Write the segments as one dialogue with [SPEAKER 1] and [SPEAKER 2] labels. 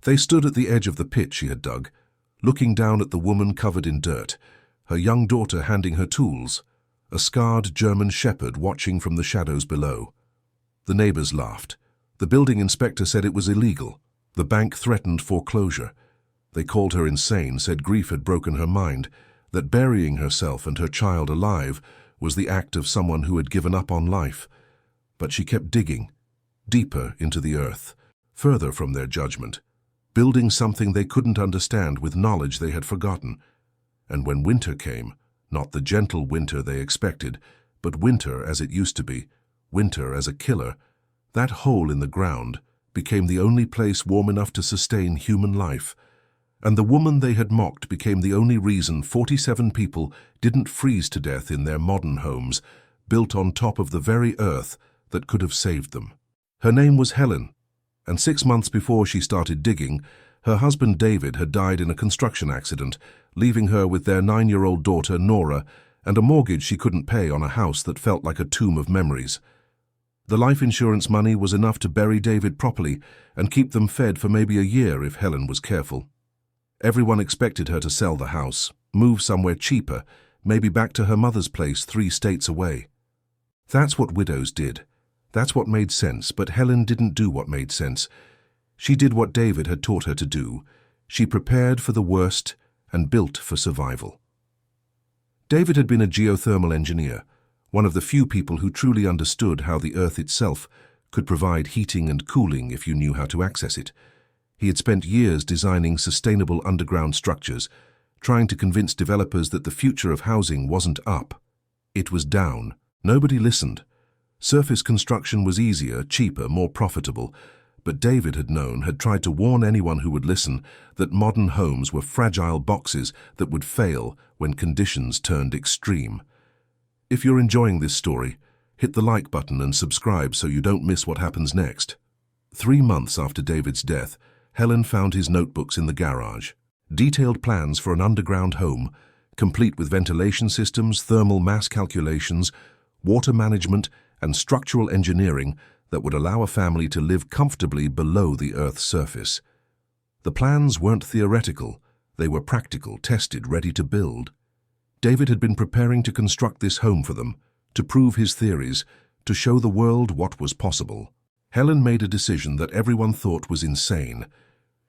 [SPEAKER 1] They stood at the edge of the pit she had dug, looking down at the woman covered in dirt, her young daughter handing her tools, a scarred German shepherd watching from the shadows below. The neighbors laughed. The building inspector said it was illegal. The bank threatened foreclosure. They called her insane, said grief had broken her mind, that burying herself and her child alive was the act of someone who had given up on life. But she kept digging, deeper into the earth, further from their judgment, building something they couldn't understand with knowledge they had forgotten. And when winter came, not the gentle winter they expected, but winter as it used to be, winter as a killer, that hole in the ground became the only place warm enough to sustain human life. And the woman they had mocked became the only reason 47 people didn't freeze to death in their modern homes, built on top of the very earth that could have saved them. Her name was Helen, and 6 months before she started digging, her husband David had died in a construction accident, leaving her with their 9-year-old daughter Nora and a mortgage she couldn't pay on a house that felt like a tomb of memories. The life insurance money was enough to bury David properly and keep them fed for maybe a year if Helen was careful. Everyone expected her to sell the house, move somewhere cheaper, maybe back to her mother's place 3 states away. That's what widows did. That's what made sense, but Helen didn't do what made sense. She did what David had taught her to do. She prepared for the worst and built for survival. David had been a geothermal engineer, one of the few people who truly understood how the earth itself could provide heating and cooling if you knew how to access it. He had spent years designing sustainable underground structures, trying to convince developers that the future of housing wasn't up. It was down. Nobody listened. Surface construction was easier, cheaper, more profitable, but David had tried to warn anyone who would listen that modern homes were fragile boxes that would fail when conditions turned extreme. If you're enjoying this story, hit the like button and subscribe so you don't miss what happens next. 3 months after David's death, Helen found his notebooks in the garage. Detailed plans for an underground home, complete with ventilation systems, thermal mass calculations, water management, and structural engineering that would allow a family to live comfortably below the Earth's surface. The plans weren't theoretical. They were practical, tested, ready to build. David had been preparing to construct this home for them, to prove his theories, to show the world what was possible. Helen made a decision that everyone thought was insane.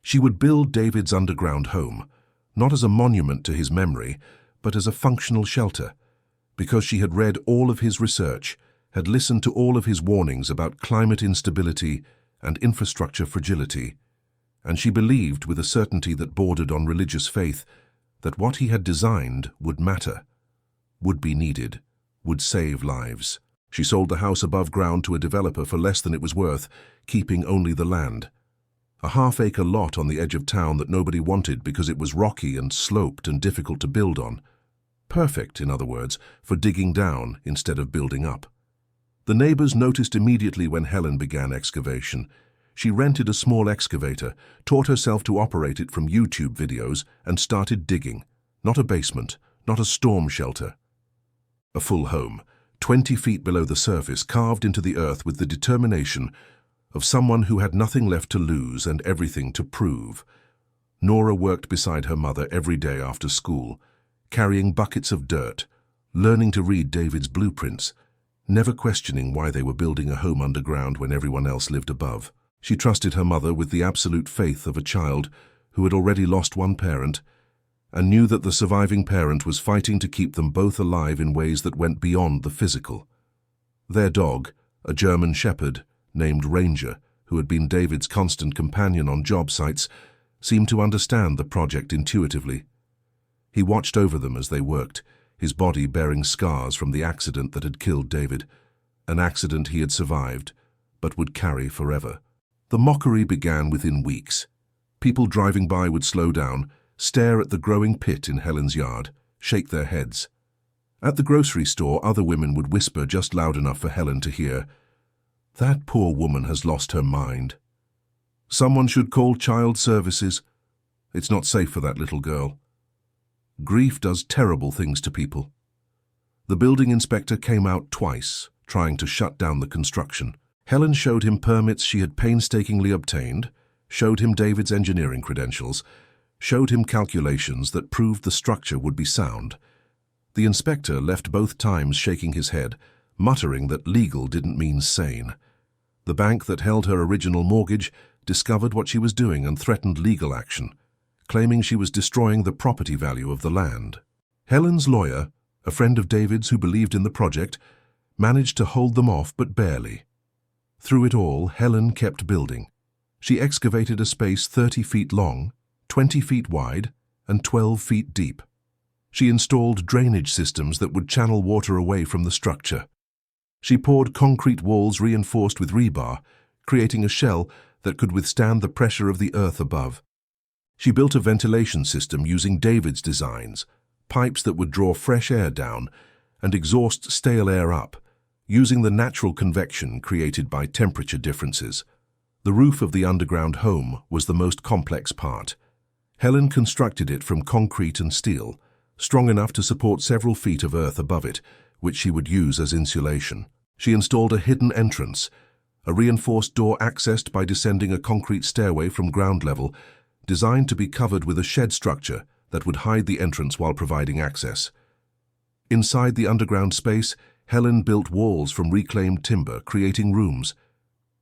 [SPEAKER 1] She would build David's underground home, not as a monument to his memory, but as a functional shelter, because she had read all of his research, had listened to all of his warnings about climate instability and infrastructure fragility, and she believed with a certainty that bordered on religious faith that what he had designed would matter, would be needed, would save lives. She sold the house above ground to a developer for less than it was worth, keeping only the land. A half-acre lot on the edge of town that nobody wanted because it was rocky and sloped and difficult to build on. Perfect, in other words, for digging down instead of building up. The neighbors noticed immediately when Helen began excavation. She rented a small excavator, taught herself to operate it from YouTube videos, and started digging. Not a basement, not a storm shelter. A full home, 20 feet below the surface, carved into the earth with the determination of someone who had nothing left to lose and everything to prove. Nora worked beside her mother every day after school, carrying buckets of dirt, learning to read David's blueprints, never questioning why they were building a home underground when everyone else lived above. She trusted her mother with the absolute faith of a child who had already lost one parent and knew that the surviving parent was fighting to keep them both alive in ways that went beyond the physical. Their dog, a German shepherd named Ranger, who had been David's constant companion on job sites, seemed to understand the project intuitively. He watched over them as they worked, his body bearing scars from the accident that had killed David, an accident he had survived, but would carry forever. The mockery began within weeks. People driving by would slow down, stare at the growing pit in Helen's yard, shake their heads. At the grocery store, other women would whisper just loud enough for Helen to hear, "That poor woman has lost her mind. Someone should call child services. It's not safe for that little girl." Grief does terrible things to people. The building inspector came out twice, trying to shut down the construction. Helen showed him permits she had painstakingly obtained, showed him David's engineering credentials, showed him calculations that proved the structure would be sound. The inspector left both times shaking his head, muttering that legal didn't mean sane. The bank that held her original mortgage discovered what she was doing and threatened legal action, claiming she was destroying the property value of the land. Helen's lawyer, a friend of David's who believed in the project, managed to hold them off, but barely. Through it all, Helen kept building. She excavated a space 30 feet long, 20 feet wide, and 12 feet deep. She installed drainage systems that would channel water away from the structure. She poured concrete walls reinforced with rebar, creating a shell that could withstand the pressure of the earth above. She built a ventilation system using David's designs, pipes that would draw fresh air down and exhaust stale air up, using the natural convection created by temperature differences. The roof of the underground home was the most complex part. Helen constructed it from concrete and steel, strong enough to support several feet of earth above it, which she would use as insulation. She installed a hidden entrance, a reinforced door accessed by descending a concrete stairway from ground level, designed to be covered with a shed structure that would hide the entrance while providing access. Inside the underground space, Helen built walls from reclaimed timber, creating rooms.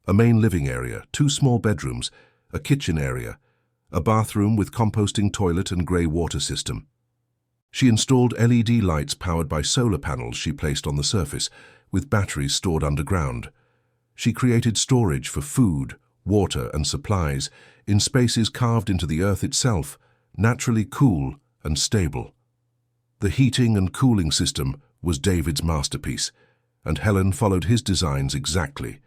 [SPEAKER 1] A main living area, 2 small bedrooms, a kitchen area, a bathroom with composting toilet and grey water system. She installed LED lights powered by solar panels she placed on the surface, with batteries stored underground. She created storage for food, water and supplies in spaces carved into the earth itself, naturally cool and stable. The heating and cooling system was David's masterpiece, and Helen followed his designs exactly.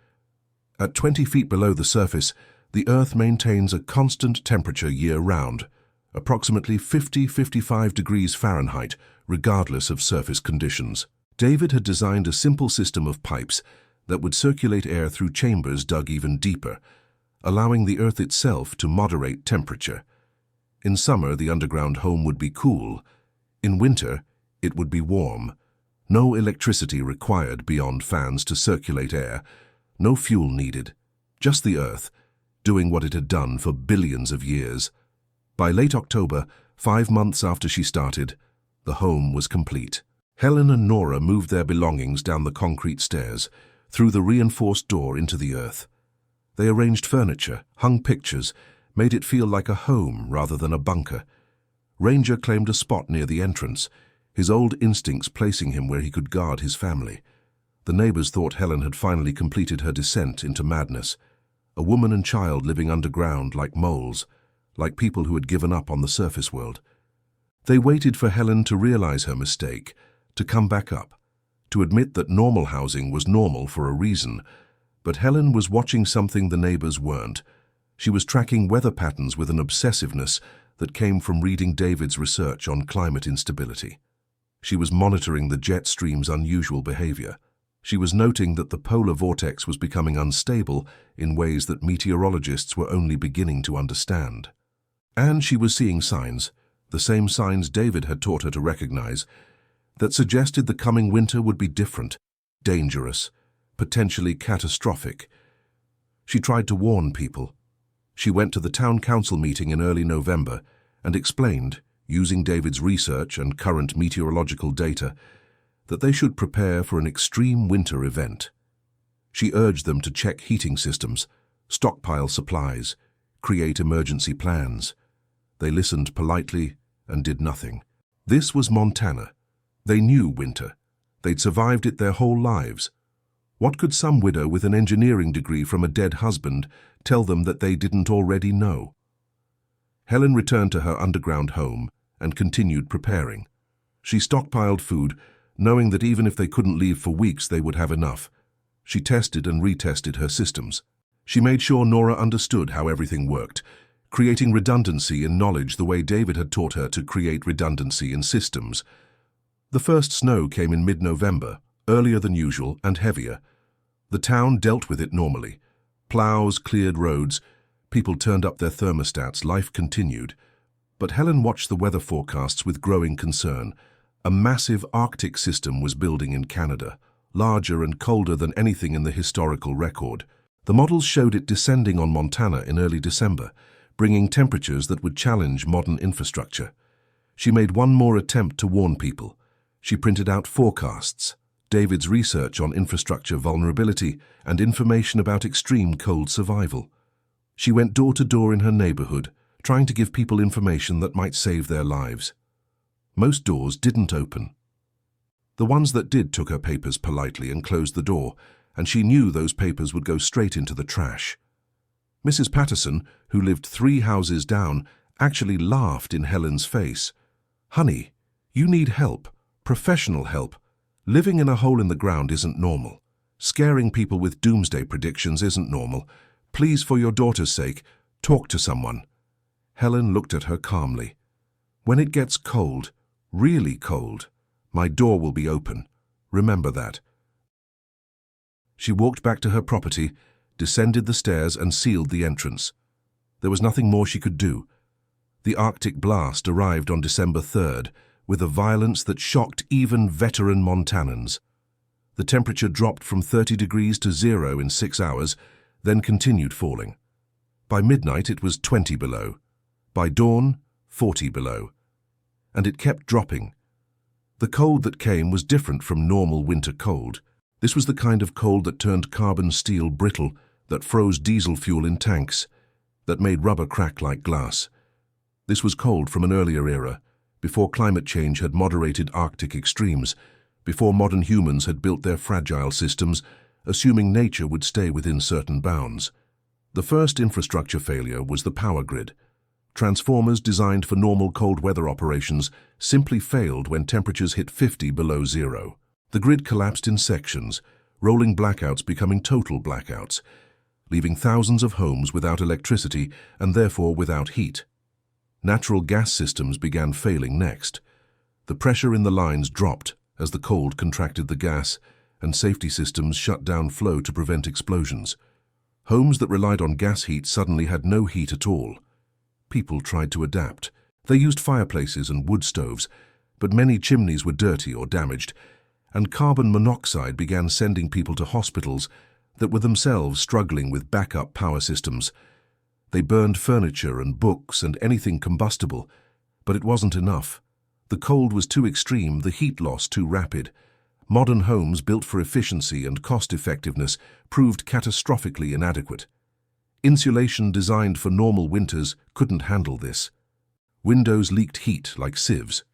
[SPEAKER 1] At 20 feet below the surface, the earth maintains a constant temperature year-round, approximately 50–55 degrees Fahrenheit, regardless of surface conditions. David had designed a simple system of pipes that would circulate air through chambers dug even deeper, allowing the earth itself to moderate temperature. In summer, the underground home would be cool. In winter, it would be warm. No electricity required beyond fans to circulate air, no fuel needed, just the earth, doing what it had done for billions of years. By late October, 5 months after she started, the home was complete. Helen and Nora moved their belongings down the concrete stairs, through the reinforced door into the earth. They arranged furniture, hung pictures, made it feel like a home rather than a bunker. Ranger claimed a spot near the entrance, his old instincts placing him where he could guard his family. The neighbors thought Helen had finally completed her descent into madness, a woman and child living underground like moles, like people who had given up on the surface world. They waited for Helen to realize her mistake, to come back up, to admit that normal housing was normal for a reason. But Helen was watching something the neighbors weren't. She was tracking weather patterns with an obsessiveness that came from reading David's research on climate instability. She was monitoring the jet stream's unusual behavior. She was noting that the polar vortex was becoming unstable in ways that meteorologists were only beginning to understand. And she was seeing signs, the same signs David had taught her to recognize, that suggested the coming winter would be different, dangerous, potentially catastrophic. She tried to warn people. She went to the town council meeting in early November and explained, using David's research and current meteorological data, that they should prepare for an extreme winter event. She urged them to check heating systems, stockpile supplies, create emergency plans. They listened politely and did nothing. This was Montana. They knew winter. They'd survived it their whole lives. What could some widow with an engineering degree from a dead husband tell them that they didn't already know? Helen returned to her underground home and continued preparing. She stockpiled food, knowing that even if they couldn't leave for weeks, they would have enough. She tested and retested her systems. She made sure Nora understood how everything worked, creating redundancy in knowledge the way David had taught her to create redundancy in systems. The first snow came in mid-November, earlier than usual and heavier. The town dealt with it normally. Plows cleared roads, people turned up their thermostats, life continued. But Helen watched the weather forecasts with growing concern. A massive Arctic system was building in Canada, larger and colder than anything in the historical record. The models showed it descending on Montana in early December, bringing temperatures that would challenge modern infrastructure. She made one more attempt to warn people. She printed out forecasts, David's research on infrastructure vulnerability, and information about extreme cold survival. She went door to door in her neighborhood, trying to give people information that might save their lives. Most doors didn't open. The ones that did took her papers politely and closed the door, and she knew those papers would go straight into the trash. Mrs. Patterson, who lived 3 houses down, actually laughed in Helen's face. "Honey, you need help, professional help. Living in a hole in the ground isn't normal. Scaring people with doomsday predictions isn't normal. Please, for your daughter's sake, talk to someone." Helen looked at her calmly. "When it gets cold, really cold, my door will be open. Remember that." She walked back to her property, descended the stairs and sealed the entrance. There was nothing more she could do. The Arctic blast arrived on December 3rd with a violence that shocked even veteran Montanans. The temperature dropped from 30 degrees to 0 in 6 hours, then continued falling. By midnight it was 20 below. By dawn, 40 below. And it kept dropping. The cold that came was different from normal winter cold. This was the kind of cold that turned carbon steel brittle, that froze diesel fuel in tanks, that made rubber crack like glass. This was cold from an earlier era, before climate change had moderated Arctic extremes, before modern humans had built their fragile systems, assuming nature would stay within certain bounds. The first infrastructure failure was the power grid. Transformers designed for normal cold weather operations simply failed when temperatures hit 50 below 0. The grid collapsed in sections, rolling blackouts becoming total blackouts, leaving thousands of homes without electricity and therefore without heat. Natural gas systems began failing next. The pressure in the lines dropped as the cold contracted the gas, and safety systems shut down flow to prevent explosions. Homes that relied on gas heat suddenly had no heat at all. People tried to adapt. They used fireplaces and wood stoves, but many chimneys were dirty or damaged, and carbon monoxide began sending people to hospitals that were themselves struggling with backup power systems. They burned furniture and books and anything combustible, but it wasn't enough. The cold was too extreme, the heat loss too rapid. Modern homes built for efficiency and cost-effectiveness proved catastrophically inadequate. Insulation designed for normal winters couldn't handle this. Windows leaked heat like sieves.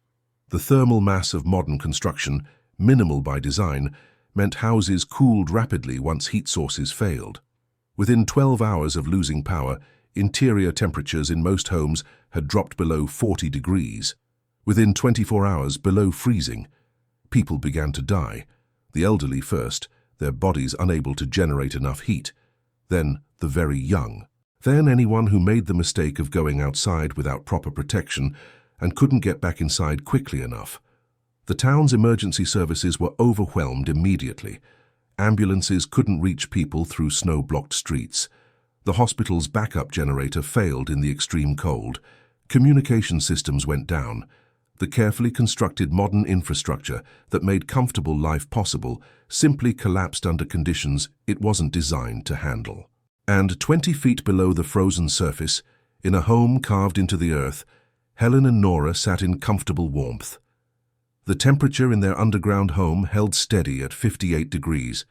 [SPEAKER 1] The thermal mass of modern construction, minimal by design, meant houses cooled rapidly once heat sources failed. Within 12 hours of losing power, interior temperatures in most homes had dropped below 40 degrees. Within 24 hours, below freezing. People began to die. The elderly first, their bodies unable to generate enough heat. Then the very young. Then anyone who made the mistake of going outside without proper protection and couldn't get back inside quickly enough. The town's emergency services were overwhelmed immediately. Ambulances couldn't reach people through snow-blocked streets. The hospital's backup generator failed in the extreme cold. Communication systems went down. The carefully constructed modern infrastructure that made comfortable life possible simply collapsed under conditions it wasn't designed to handle. And 20 feet below the frozen surface, in a home carved into the earth, Helen and Nora sat in comfortable warmth. The temperature in their underground home held steady at 58 degrees,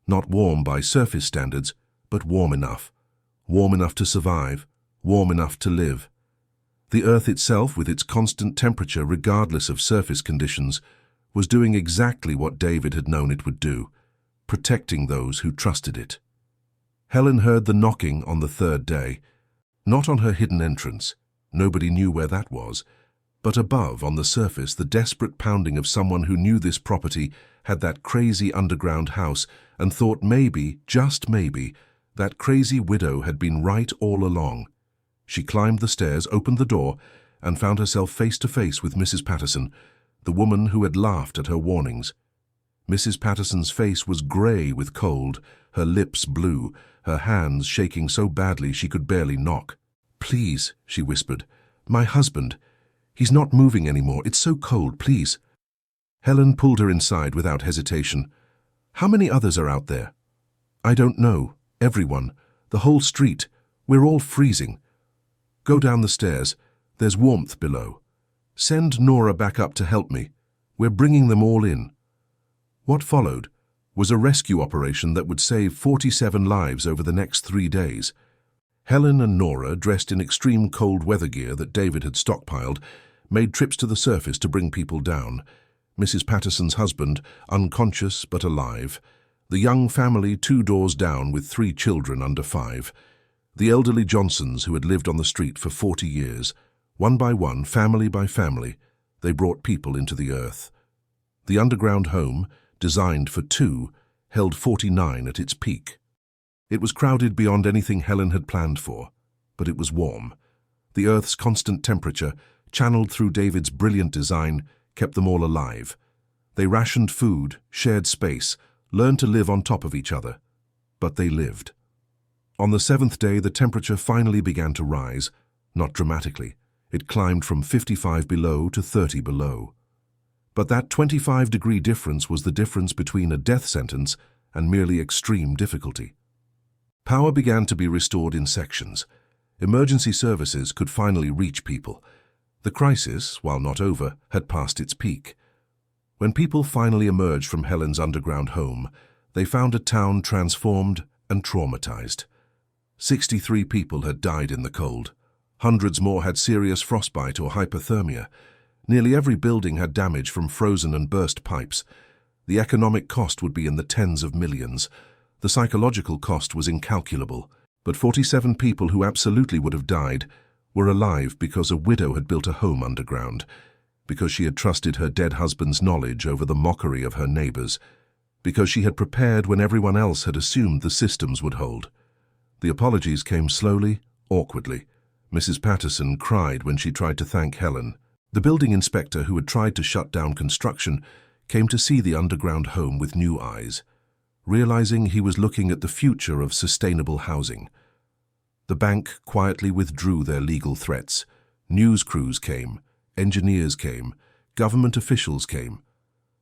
[SPEAKER 1] not warm by surface standards, but warm enough. Warm enough to survive, warm enough to live. The earth itself, with its constant temperature regardless of surface conditions, was doing exactly what David had known it would do, protecting those who trusted it. Helen heard the knocking on the 3rd day, not on her hidden entrance, nobody knew where that was, but above, on the surface, the desperate pounding of someone who knew this property had that crazy underground house and thought maybe, just maybe, that crazy widow had been right all along. She climbed the stairs, opened the door, and found herself face to face with Mrs. Patterson, the woman who had laughed at her warnings. Mrs. Patterson's face was grey with cold, her lips blue, her hands shaking so badly she could barely knock. "Please," she whispered, "my husband. He's not moving anymore. It's so cold, please." Helen pulled her inside without hesitation. "How many others are out there?" "I don't know," Everyone, the whole street, we're all freezing. Go down the stairs. There's warmth below. Send Nora back up to help me. We're bringing them all in." What followed was a rescue operation that would save 47 lives over the next 3 days. Helen and Nora, dressed in extreme cold weather gear that David had stockpiled, made trips to the surface to bring people down. Mrs. Patterson's husband, unconscious but alive. The young family 2 doors down with 3 children under 5. The elderly Johnsons who had lived on the street for 40 years. One by one, family by family, they brought people into the earth. The underground home, designed for 2, held 49 at its peak. It was crowded beyond anything Helen had planned for, but it was warm. The Earth's constant temperature, channeled through David's brilliant design, kept them all alive. They rationed food, shared space, learned to live on top of each other. But they lived. On the 7th day, the temperature finally began to rise, not dramatically. It climbed from 55 below to 30 below. But that 25-degree difference was the difference between a death sentence and merely extreme difficulty. Power began to be restored in sections. Emergency services could finally reach people. The crisis, while not over, had passed its peak. When people finally emerged from Helen's underground home, they found a town transformed and traumatized. 63 people had died in the cold. Hundreds more had serious frostbite or hypothermia. Nearly every building had damage from frozen and burst pipes. The economic cost would be in the tens of millions. The psychological cost was incalculable. But 47 people who absolutely would have died were alive because a widow had built a home underground, because she had trusted her dead husband's knowledge over the mockery of her neighbors, because she had prepared when everyone else had assumed the systems would hold. The apologies came slowly, awkwardly. Mrs. Patterson cried when she tried to thank Helen. The building inspector who had tried to shut down construction came to see the underground home with new eyes, realizing he was looking at the future of sustainable housing. The bank quietly withdrew their legal threats. News crews came, engineers came, government officials came.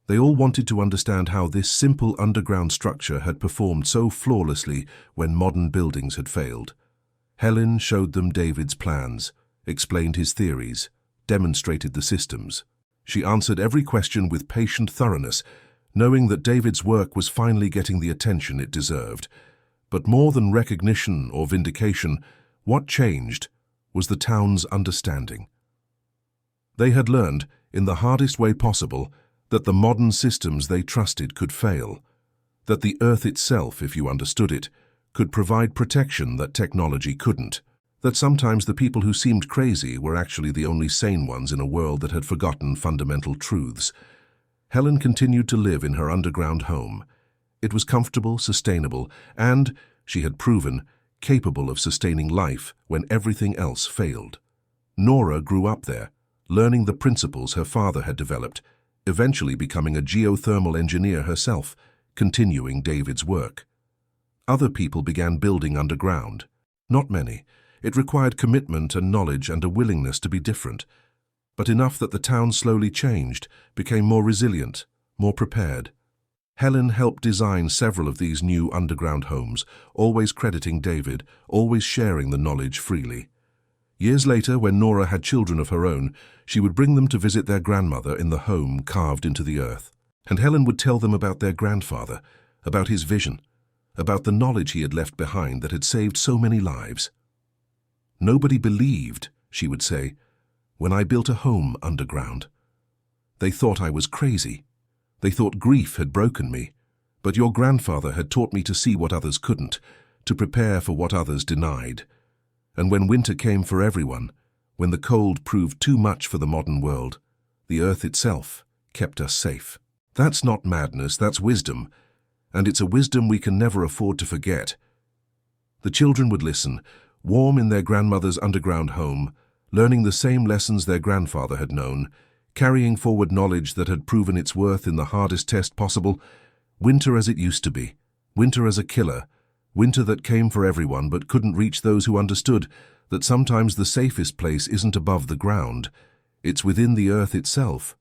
[SPEAKER 1] They all wanted to understand how this simple underground structure had performed so flawlessly when modern buildings had failed. Helen showed them David's plans, explained his theories, demonstrated the systems. She answered every question with patient thoroughness, knowing that David's work was finally getting the attention it deserved. But more than recognition or vindication, what changed was the town's understanding. They had learned, in the hardest way possible, that the modern systems they trusted could fail, that the earth itself, if you understood it, could provide protection that technology couldn't, that sometimes the people who seemed crazy were actually the only sane ones in a world that had forgotten fundamental truths. Helen continued to live in her underground home. It was comfortable, sustainable, and, she had proven, capable of sustaining life when everything else failed. Nora grew up there, learning the principles her father had developed, eventually becoming a geothermal engineer herself, continuing David's work. Other people began building underground. Not many. It required commitment and knowledge and a willingness to be different, but enough that the town slowly changed, became more resilient, more prepared. Helen helped design several of these new underground homes, always crediting David, always sharing the knowledge freely. Years later, when Nora had children of her own, she would bring them to visit their grandmother in the home carved into the earth. And Helen would tell them about their grandfather, about his vision, about the knowledge he had left behind that had saved so many lives. "Nobody believed," she would say, "when I built a home underground. They thought I was crazy. They thought grief had broken me. But your grandfather had taught me to see what others couldn't, to prepare for what others denied. And when winter came for everyone, when the cold proved too much for the modern world, the earth itself kept us safe. That's not madness, that's wisdom. And it's a wisdom we can never afford to forget." The children would listen, warm in their grandmother's underground home, learning the same lessons their grandfather had known, carrying forward knowledge that had proven its worth in the hardest test possible. Winter as it used to be, winter as a killer, winter that came for everyone but couldn't reach those who understood that sometimes the safest place isn't above the ground, it's within the earth itself.